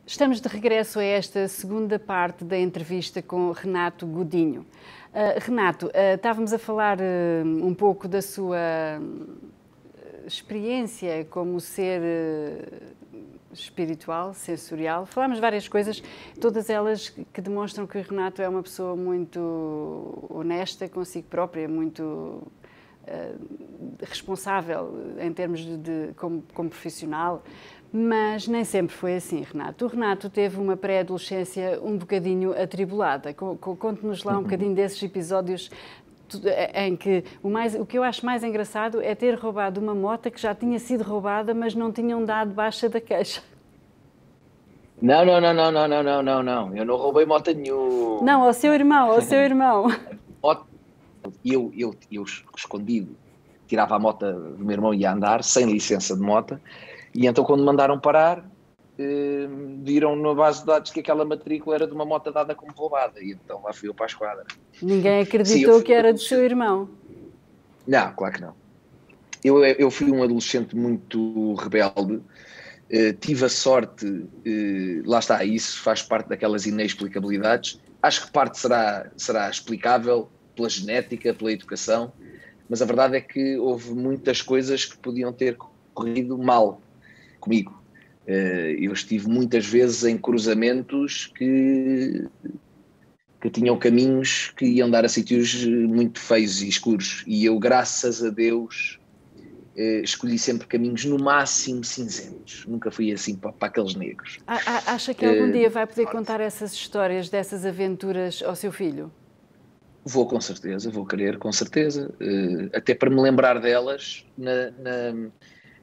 Estamos de regresso a esta segunda parte da entrevista com Renato Godinho. Renato, estávamos a falar um pouco da sua experiência como ser espiritual, sensorial. Falámos várias coisas, todas elas que demonstram que o Renato é uma pessoa muito honesta consigo própria, muito responsável em termos como profissional. Mas nem sempre foi assim, Renato. O Renato teve uma pré-adolescência um bocadinho atribulada. Conte-nos lá um bocadinho desses episódios em que o que eu acho mais engraçado é ter roubado uma moto que já tinha sido roubada, mas não tinham dado baixa da queixa. Não. Eu não roubei moto nenhuma. Não, ao seu irmão. Eu escondido, tirava a moto do meu irmão e ia andar, sem licença de moto. E então, quando mandaram parar, viram na base de dados que aquela matrícula era de uma moto dada como roubada. E então lá fui eu para a esquadra. Ninguém acreditou que era do seu irmão. Não, claro que não. Eu fui um adolescente muito rebelde. Tive a sorte, lá está, isso faz parte daquelas inexplicabilidades. Acho que parte será explicável pela genética, pela educação, mas a verdade é que houve muitas coisas que podiam ter corrido mal comigo. Eu estive muitas vezes em cruzamentos que tinham caminhos que iam dar a sítios muito feios e escuros, e eu, graças a Deus, escolhi sempre caminhos no máximo cinzentos, nunca fui assim para aqueles negros. Acha que algum dia vai poder contar essas histórias, dessas aventuras ao seu filho? Vou com certeza, vou querer com certeza, até para me lembrar delas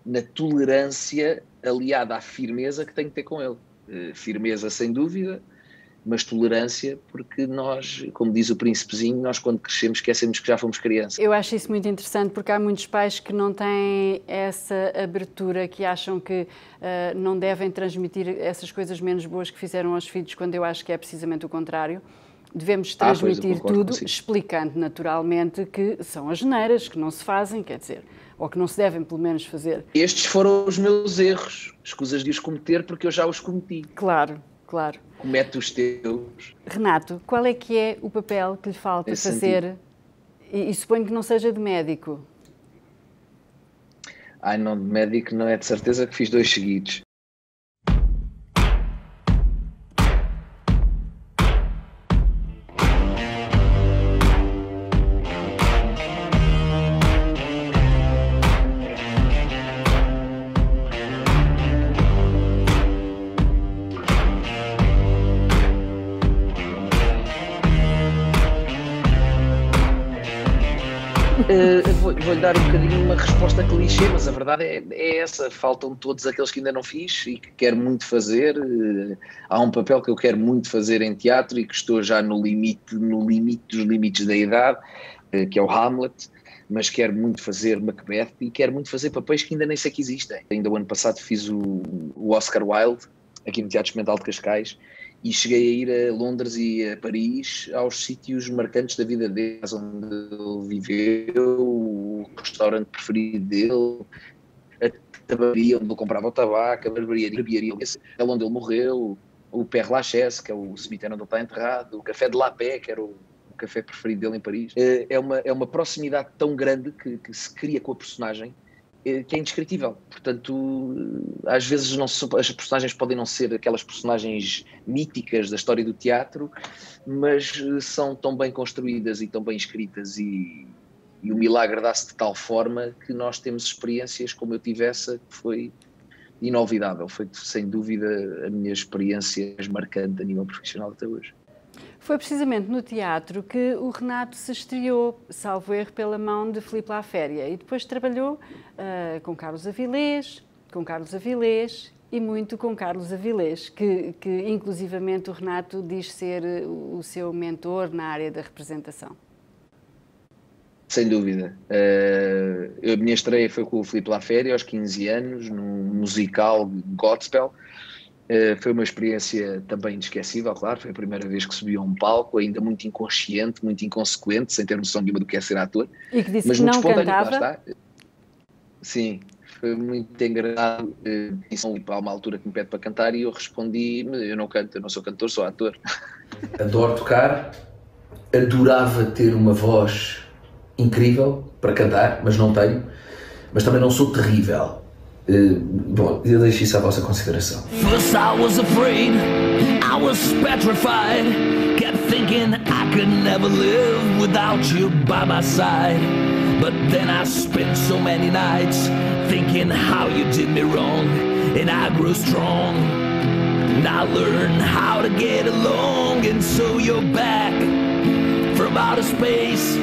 na tolerância aliada à firmeza que tenho que ter com ele. Firmeza sem dúvida, mas tolerância, porque nós, como diz o príncipezinho, nós quando crescemos esquecemos que já fomos crianças. Eu acho isso muito interessante, porque há muitos pais que não têm essa abertura, que acham que não devem transmitir essas coisas menos boas que fizeram aos filhos, quando eu acho que é precisamente o contrário. Devemos transmitir tudo, explicando naturalmente que são as neiras, que não se fazem, quer dizer, ou que não se devem pelo menos fazer. Estes foram os meus erros, escusas de os cometer porque eu já os cometi. Claro. Comete os teus. Renato, qual é que é o papel que lhe falta fazer? E suponho que não seja de médico. Não, de médico não é de certeza, que fiz 2 seguidos. Vou-lhe dar um bocadinho uma resposta clichê, mas a verdade é essa. Faltam todos aqueles que ainda não fiz e que quero muito fazer. Há um papel que eu quero muito fazer em teatro e que estou já no limite dos limites da idade, que é o Hamlet, mas quero muito fazer Macbeth e quero muito fazer papéis que ainda nem sei que existem. Ainda o ano passado fiz o Oscar Wilde, aqui no Teatro Experimental de Cascais, e cheguei a ir a Londres e a Paris, aos sítios marcantes da vida dele, onde ele viveu, o restaurante preferido dele, a tabacaria onde ele comprava o tabaco, a barbearia onde ele morreu, o Père Lachaise, que é o cemitério onde ele está enterrado, o Café de La Paix, que era o café preferido dele em Paris. É uma proximidade tão grande que se cria com a personagem, que é indescritível. Portanto, às vezes as personagens podem não ser aquelas personagens míticas da história do teatro, mas são tão bem construídas e tão bem escritas, e o milagre dá-se de tal forma que nós temos experiências, como eu tive essa, que foi inolvidável. Foi sem dúvida a minha experiência mais marcante a nível profissional até hoje. Foi precisamente no teatro que o Renato se estreou, salvo erro, pela mão de Filipe Laféria, e depois trabalhou com Carlos Avilés e muito com Carlos Avilés, que inclusivamente o Renato diz ser o seu mentor na área da representação. Sem dúvida. A minha estreia foi com o Filipe Laféria aos 15 anos, num musical Godspell. Foi uma experiência também inesquecível, claro. Foi a primeira vez que subi a um palco, ainda muito inconsciente, muito inconsequente, sem ter noção nenhuma do que é ser ator. E que disse que não cantava. Lá está. Sim, Foi muito engraçado. Há uma altura que me pede para cantar e eu respondi: eu não canto, eu não sou cantor, sou ator. Adoro tocar, adorava ter uma voz incrível para cantar, mas não tenho. Mas também não sou terrível. Bom, eu deixo isso à vossa consideração. First I was afraid, I was petrified. Kept thinking I could never live without you by my side. But then I spent so many nights thinking how you did me wrong. And I grew strong, and I learned how to get along. And so you're back from outer space.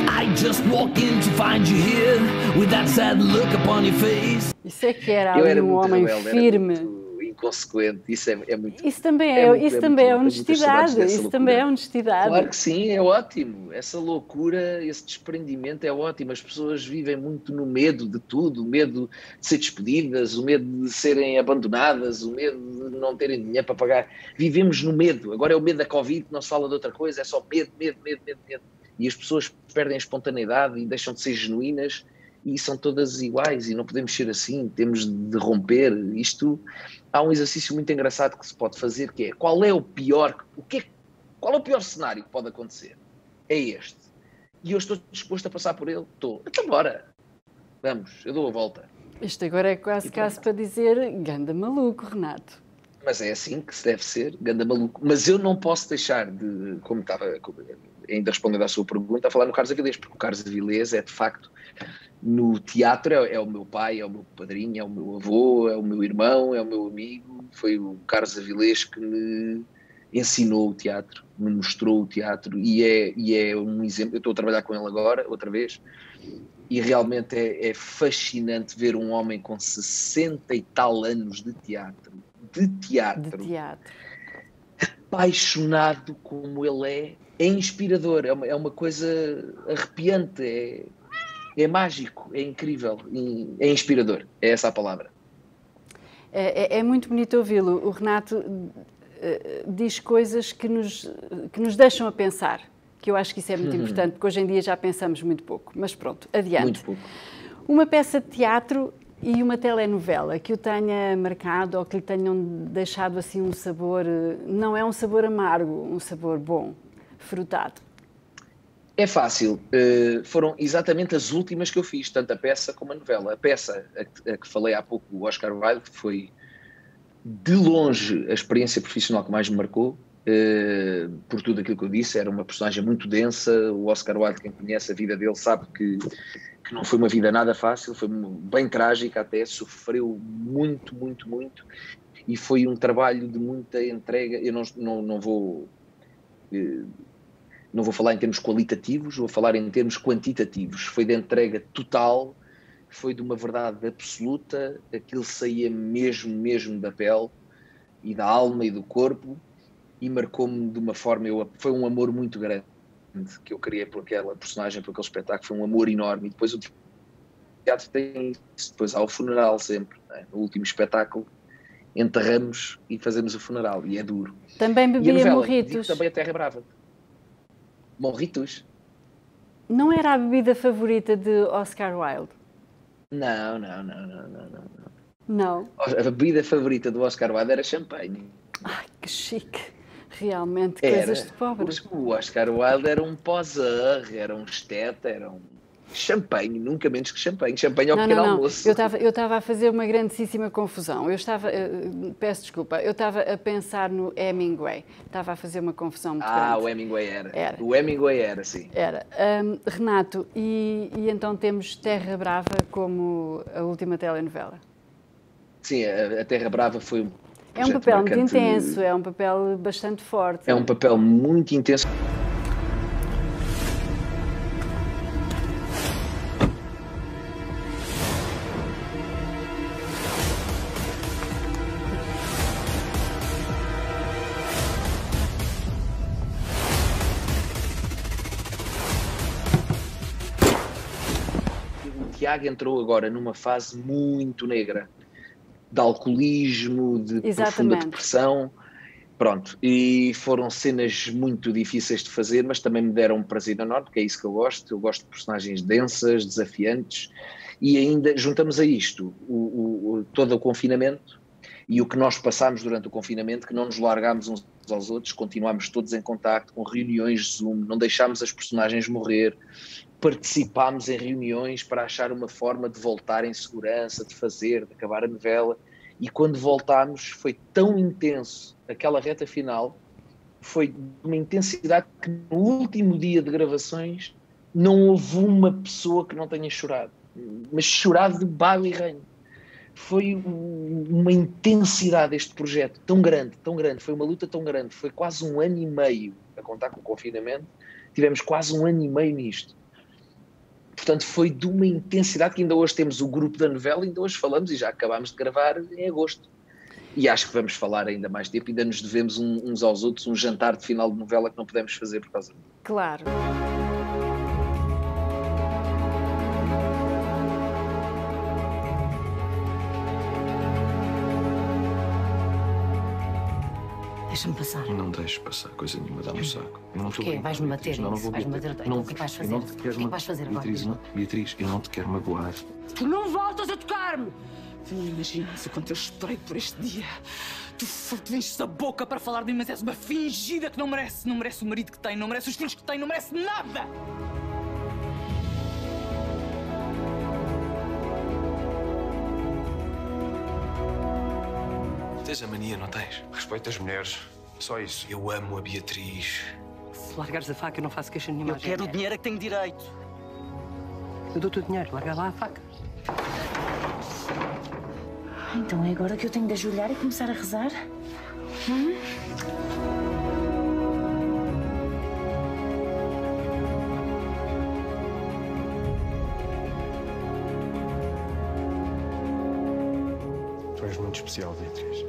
I just walk in to find you here with that sad look upon your face. Isso é que era ali um homem firme. Era muito inconsequente, isso é muito... Isso também é honestidade, isso também é honestidade. Claro que sim, é ótimo. Essa loucura, esse desprendimento é ótimo. As pessoas vivem muito no medo de tudo, o medo de ser despedidas, o medo de serem abandonadas, o medo de não terem dinheiro para pagar. Vivemos no medo. Agora é o medo da Covid, não se fala de outra coisa, é só medo, medo, medo, medo, medo. E as pessoas perdem a espontaneidade e deixam de ser genuínas e são todas iguais e não podemos ser assim, temos de romper isto. Há um exercício muito engraçado que se pode fazer, que é qual é o pior cenário que pode acontecer? É este. E eu estou disposto a passar por ele? Estou. Então bora. Vamos, eu dou a volta. Isto agora é quase caso para dizer ganda maluco, Renato. Mas é assim que se deve ser, ganda maluco. Mas eu não posso deixar de, como estava ainda respondendo à sua pergunta, a falar no Carlos Avilés, porque o Carlos Avilés é de facto, no teatro, é o meu pai, é o meu padrinho, é o meu avô, é o meu irmão, é o meu amigo. Foi o Carlos Avilés que me ensinou o teatro, me mostrou o teatro e é um exemplo. Eu estou a trabalhar com ele agora, outra vez, e realmente é fascinante ver um homem com 60 e tal anos de teatro, apaixonado como ele é inspirador, é uma coisa arrepiante, é mágico, é incrível, é inspirador, é essa a palavra. É muito bonito ouvi-lo. O Renato diz coisas que nos deixam a pensar, que eu acho que isso é muito importante, porque hoje em dia já pensamos muito pouco. Mas pronto, adiante. Muito pouco. Uma peça de teatro e uma telenovela que o tenha marcado ou que lhe tenham deixado assim um sabor, não é um sabor amargo, um sabor bom, frutado. É fácil, foram exatamente as últimas que eu fiz, tanto a peça como a novela. A peça, a que falei há pouco, o Oscar Wilde, foi de longe a experiência profissional que mais me marcou, por tudo aquilo que eu disse. Era uma personagem muito densa. O Oscar Wilde, quem conhece a vida dele, sabe que não foi uma vida nada fácil, foi bem trágica até, sofreu muito, muito, muito, e foi um trabalho de muita entrega. Eu não vou falar em termos qualitativos, vou falar em termos quantitativos. Foi de entrega total, foi de uma verdade absoluta, aquilo saía mesmo da pele e da alma e do corpo, e marcou-me de uma forma, foi um amor muito grande que eu criei por aquela personagem, por aquele espetáculo, foi um amor enorme. E depois o teatro tem isso, depois há o funeral sempre, né? No último espetáculo enterramos e fazemos o funeral, e é duro. Também bebia morritos. Também a Terra Brava. Morritos? Não era a bebida favorita de Oscar Wilde? Não. Não? A bebida favorita do Oscar Wilde era champanhe. Ai, que chique. Realmente, coisas de pobre. O Oscar Wilde era um poseur, era um esteta, era um champanhe, nunca menos que champanhe. Champanhe ao pequeno almoço. Eu estava a fazer uma grandíssima confusão. Peço desculpa, eu estava a pensar no Hemingway. Estava a fazer uma confusão muito grande. O Hemingway era. O Hemingway era, sim. Era. Renato, e então temos Terra Brava como a última telenovela? Sim, a Terra Brava foi é um papel muito intenso, é um papel bastante forte. É um papel muito intenso. O Tiago entrou agora numa fase muito negra, de alcoolismo, de profunda depressão, pronto, e foram cenas muito difíceis de fazer, mas também me deram um prazer enorme, porque é isso que eu gosto de personagens densas, desafiantes, E ainda juntamos a isto todo o confinamento e o que nós passámos durante o confinamento, que não nos largámos uns aos outros, continuámos todos em contacto, com reuniões de Zoom, não deixámos as personagens morrer, participámos em reuniões para achar uma forma de voltar em segurança, de acabar a novela, e quando voltámos foi tão intenso, aquela reta final, foi de uma intensidade que no último dia de gravações não houve uma pessoa que não tenha chorado, mas chorado de baile e ranho. Foi uma intensidade este projeto tão grande, foi uma luta tão grande, foi quase 1 ano e meio, a contar com o confinamento, tivemos quase 1 ano e meio nisto. Portanto, foi de uma intensidade que ainda hoje temos o grupo da novela, ainda hoje falamos e já acabámos de gravar em agosto. E acho que vamos falar ainda mais tempo, ainda nos devemos uns aos outros um jantar de final de novela que não podemos fazer por causa disso. Claro. Deixa-me passar. Não deixo passar coisa nenhuma, dá-me um saco. Eu não estou Porquê? bem. Vais-me bater? Não vou Vais-me bater. bater? Então o que vais fazer? O que vais fazer agora? Beatriz, eu não te quero magoar. Tu não voltas a tocar-me! Tu não imaginas o quanto eu esperei por este dia. Tu enches a boca para falar de mim, mas és uma fingida que não merece o marido que tem, não merece os filhos que tem, não merece nada! Tens a mania, não tens? Respeito as mulheres. Só isso. Eu amo a Beatriz. Se largares a faca, eu não faço queixa nenhuma. Eu quero o dinheiro a que tenho direito. Eu dou-te o dinheiro, larga lá a faca. Então é agora que eu tenho de ajoelhar e começar a rezar? Tu és muito especial, Beatriz.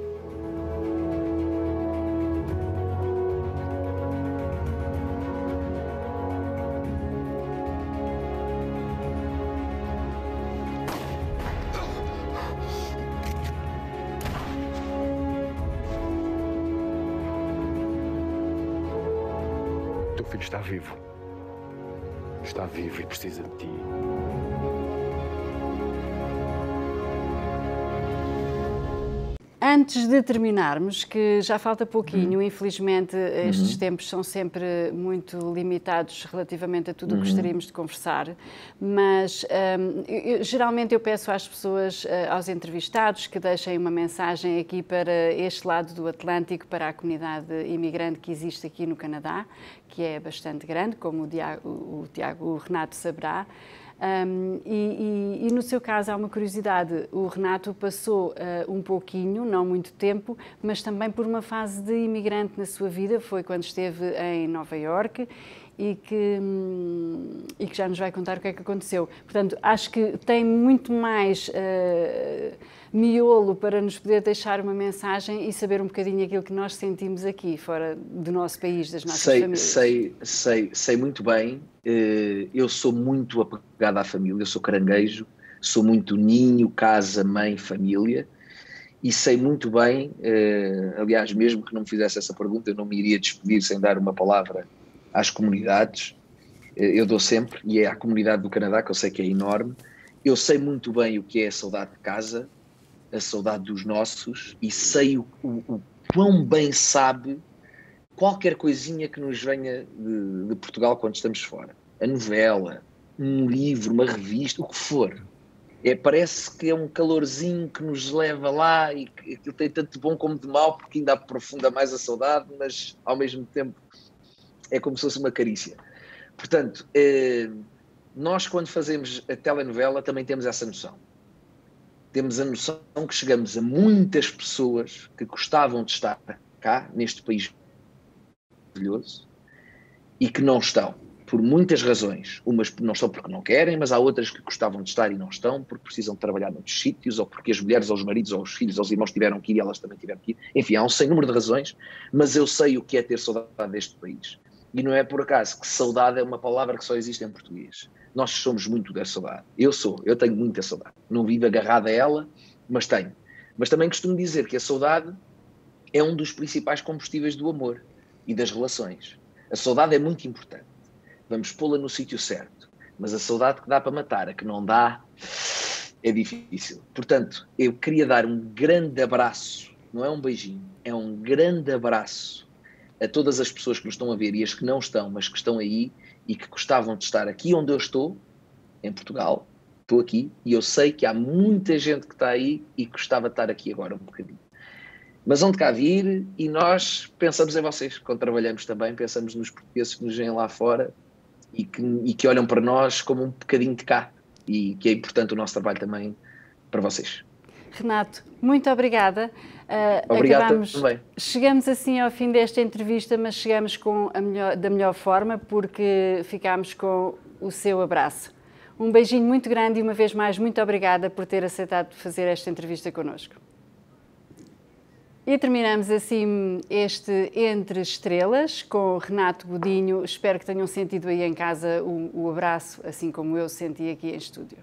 O teu filho está vivo. Está vivo e precisa de ti. Antes de terminarmos, que já falta pouquinho, infelizmente estes tempos são sempre muito limitados relativamente a tudo o que gostaríamos de conversar, mas geralmente eu peço às pessoas, aos entrevistados, que deixem uma mensagem aqui para este lado do Atlântico, para a comunidade imigrante que existe aqui no Canadá, que é bastante grande, como o Renato saberá. E no seu caso há uma curiosidade, o Renato passou um pouquinho, não muito tempo, mas também por uma fase de imigrante na sua vida, foi quando esteve em Nova Iorque e que já nos vai contar o que é que aconteceu. Portanto, acho que tem muito mais miolo para nos poder deixar uma mensagem e saber um bocadinho aquilo que nós sentimos aqui, fora do nosso país, das nossas famílias. Sei muito bem. Eu sou muito apegado à família, eu sou caranguejo, sou muito ninho, casa, mãe, família, e sei muito bem, aliás, mesmo que não me fizesse essa pergunta, eu não me iria despedir sem dar uma palavra às comunidades. Eu dou sempre, e é à comunidade do Canadá, que eu sei que é enorme. Eu sei muito bem o que é a saudade de casa, a saudade dos nossos, e sei o quão bem sabe qualquer coisinha que nos venha de Portugal quando estamos fora. A novela, um livro, uma revista, o que for. Parece que é um calorzinho que nos leva lá e que aquilo tem tanto de bom como de mau, porque ainda aprofunda mais a saudade, mas ao mesmo tempo é como se fosse uma carícia. Portanto, nós quando fazemos a telenovela também temos essa noção. Temos a noção que chegamos a muitas pessoas que gostavam de estar cá, neste país maravilhoso, e que não estão, por muitas razões. Umas não estão porque não querem, mas há outras que gostavam de estar e não estão, porque precisam de trabalhar noutros sítios, ou porque as mulheres, ou os maridos, ou os filhos, ou os irmãos tiveram que ir e elas também tiveram que ir. Enfim, há um sem número de razões, mas eu sei o que é ter saudade deste país. E não é por acaso que saudade é uma palavra que só existe em português. Nós somos muito da saudade. Eu tenho muita saudade. Não vivo agarrado a ela, mas tenho. Mas também costumo dizer que a saudade é um dos principais combustíveis do amor e das relações. A saudade é muito importante. Vamos pô-la no sítio certo. Mas a saudade que dá para matar, a que não dá, é difícil. Portanto, eu queria dar um grande abraço, não é um beijinho, é um grande abraço a todas as pessoas que nos estão a ver e as que não estão, mas que estão aí e que gostavam de estar aqui onde eu estou, em Portugal. Estou aqui e eu sei que há muita gente que está aí e que gostava de estar aqui agora um bocadinho. Mas onde cá vir e nós pensamos em vocês, quando trabalhamos também, pensamos nos portugueses que nos vêm lá fora e que olham para nós como um bocadinho de cá e que é importante o nosso trabalho também para vocês. Renato, muito obrigada. Obrigado também. Chegamos assim ao fim desta entrevista, mas chegamos da melhor forma porque ficámos com o seu abraço. Um beijinho muito grande e uma vez mais muito obrigada por ter aceitado fazer esta entrevista connosco. E terminamos assim este Entre Estrelas com Renato Godinho. Espero que tenham sentido aí em casa o abraço, assim como eu senti aqui em estúdio.